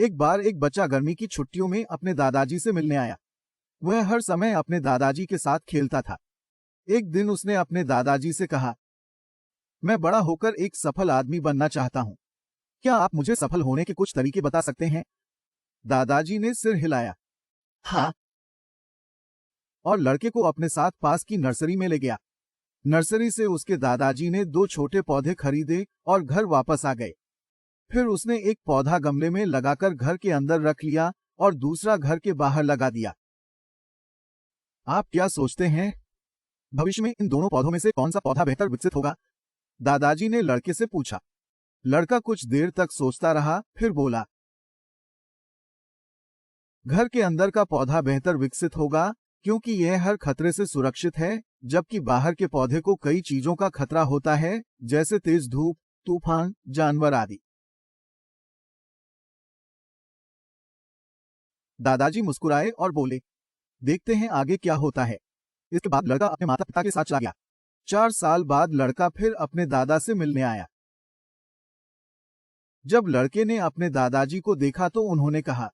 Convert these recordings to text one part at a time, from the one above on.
एक बार एक बच्चा गर्मी की छुट्टियों में अपने दादाजी से मिलने आया। वह हर समय अपने दादाजी के साथ खेलता था। एक दिन उसने अपने दादाजी से कहा, मैं बड़ा होकर एक सफल आदमी बनना चाहता हूँ। क्या आप मुझे सफल होने के कुछ तरीके बता सकते हैं? दादाजी ने सिर हिलाया। हाँ। और लड़के को अपने साथ पास की नर्सरी में ले गया। नर्सरी से उसके दादाजी ने 2 छोटे पौधे खरीदे और घर वापस आ गए। फिर उसने एक पौधा गमले में लगाकर घर के अंदर रख लिया और दूसरा घर के बाहर लगा दिया। आप क्या सोचते हैं, भविष्य में इन दोनों पौधों में से कौन सा पौधा बेहतर विकसित होगा? दादाजी ने लड़के से पूछा। लड़का कुछ देर तक सोचता रहा, फिर बोला, घर के अंदर का पौधा बेहतर विकसित होगा, क्योंकि यह हर खतरे से सुरक्षित है, जबकि बाहर के पौधे को कई चीजों का खतरा होता है, जैसे तेज धूप, तूफान, जानवर आदि। दादाजी मुस्कुराए और बोले, देखते हैं आगे क्या होता है। इसके बाद लड़का अपने माता पिता के साथ चला गया। 4 साल बाद लड़का फिर अपने दादा से मिलने आया। जब लड़के ने अपने दादाजी को देखा तो उन्होंने कहा,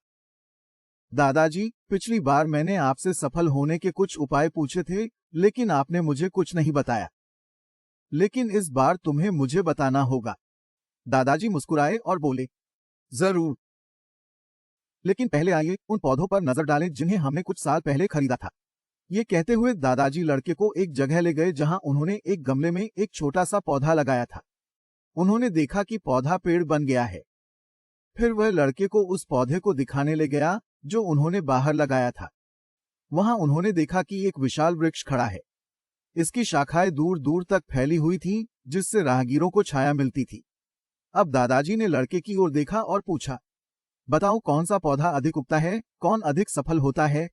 दादाजी, पिछली बार मैंने आपसे सफल होने के कुछ उपाय पूछे थे, लेकिन आपने मुझे कुछ नहीं बताया। लेकिन इस बार तुम्हें मुझे बताना होगा। दादाजी मुस्कुराए और बोले, जरूर। लेकिन पहले आइए उन पौधों पर नजर डालें जिन्हें हमने कुछ साल पहले खरीदा था। ये कहते हुए दादाजी लड़के को एक जगह ले गए जहां उन्होंने एक गमले में एक छोटा सा पौधा लगाया था। उन्होंने देखा कि पौधा पेड़ बन गया है। फिर वह लड़के को उस पौधे को दिखाने ले गया जो उन्होंने बाहर लगाया था। वहां उन्होंने देखा कि एक विशाल वृक्ष खड़ा है। इसकी शाखाएं दूर दूर तक फैली हुई थीं, जिससे राहगीरों को छाया मिलती थी। अब दादाजी ने लड़के की ओर देखा और पूछा, बताओ कौन सा पौधा अधिक उगता है, कौन अधिक सफल होता है?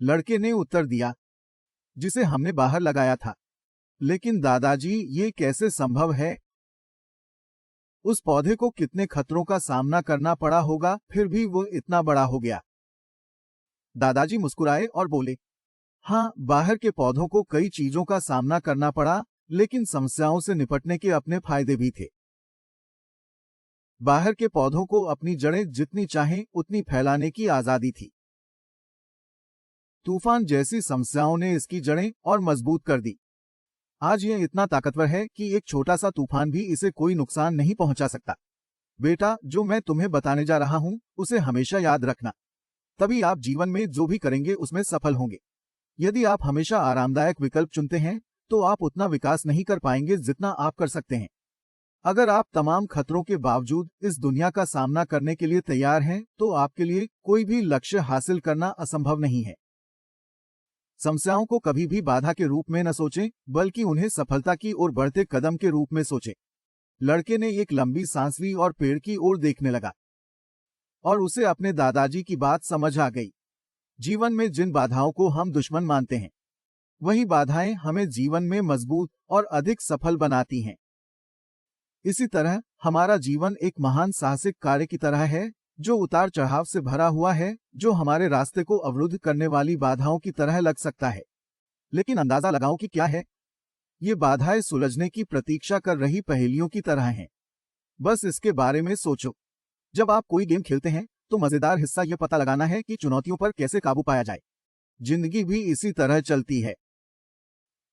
लड़के ने उत्तर दिया, जिसे हमने बाहर लगाया था। लेकिन दादाजी, ये कैसे संभव है? उस पौधे को कितने खतरों का सामना करना पड़ा होगा, फिर भी वो इतना बड़ा हो गया। दादाजी मुस्कुराए और बोले, हाँ, बाहर के पौधों को कई चीजों का सामना करना पड़ा, लेकिन समस्याओं से निपटने के अपने फायदे भी थे। बाहर के पौधों को अपनी जड़ें जितनी चाहें उतनी फैलाने की आजादी थी। तूफान जैसी समस्याओं ने इसकी जड़ें और मजबूत कर दी। आज यह इतना ताकतवर है कि एक छोटा सा तूफान भी इसे कोई नुकसान नहीं पहुंचा सकता। बेटा, जो मैं तुम्हें बताने जा रहा हूं, उसे हमेशा याद रखना। तभी आप जीवन में जो भी करेंगे उसमें सफल होंगे। यदि आप हमेशा आरामदायक विकल्प चुनते हैं, तो आप उतना विकास नहीं कर पाएंगे जितना आप कर सकते हैं। अगर आप तमाम खतरों के बावजूद इस दुनिया का सामना करने के लिए तैयार हैं, तो आपके लिए कोई भी लक्ष्य हासिल करना असंभव नहीं है। समस्याओं को कभी भी बाधा के रूप में न सोचें, बल्कि उन्हें सफलता की ओर बढ़ते कदम के रूप में सोचें। लड़के ने एक लंबी सांस ली और पेड़ की ओर देखने लगा, और उसे अपने दादाजी की बात समझ आ गई। जीवन में जिन बाधाओं को हम दुश्मन मानते हैं, वही बाधाएं हमें जीवन में मजबूत और अधिक सफल बनाती हैं। इसी तरह हमारा जीवन एक महान साहसिक कार्य की तरह है, जो उतार चढ़ाव से भरा हुआ है, जो हमारे रास्ते को अवरुद्ध करने वाली बाधाओं की तरह लग सकता है। लेकिन अंदाजा लगाओ कि क्या है? ये बाधाएं सुलझने की प्रतीक्षा कर रही पहेलियों की तरह हैं। बस इसके बारे में सोचो। जब आप कोई गेम खेलते हैं, तो मजेदार हिस्सा यह पता लगाना है कि चुनौतियों पर कैसे काबू पाया जाए। जिंदगी भी इसी तरह चलती है।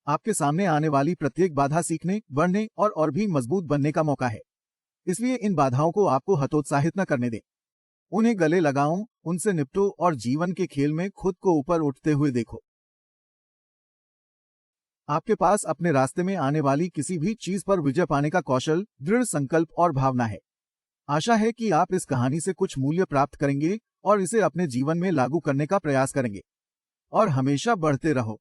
आपके सामने आने वाली प्रत्येक बाधा सीखने, बढ़ने और भी मजबूत बनने का मौका है। इसलिए इन बाधाओं को आपको हतोत्साहित न करने दें। उन्हें गले लगाओ, उनसे निपटो और जीवन के खेल में खुद को ऊपर उठते हुए देखो। आपके पास अपने रास्ते में आने वाली किसी भी चीज पर विजय पाने का कौशल, दृढ़ संकल्प और भावना है। आशा है कि आप इस कहानी से कुछ मूल्य प्राप्त करेंगे और इसे अपने जीवन में लागू करने का प्रयास करेंगे। और हमेशा बढ़ते रहो।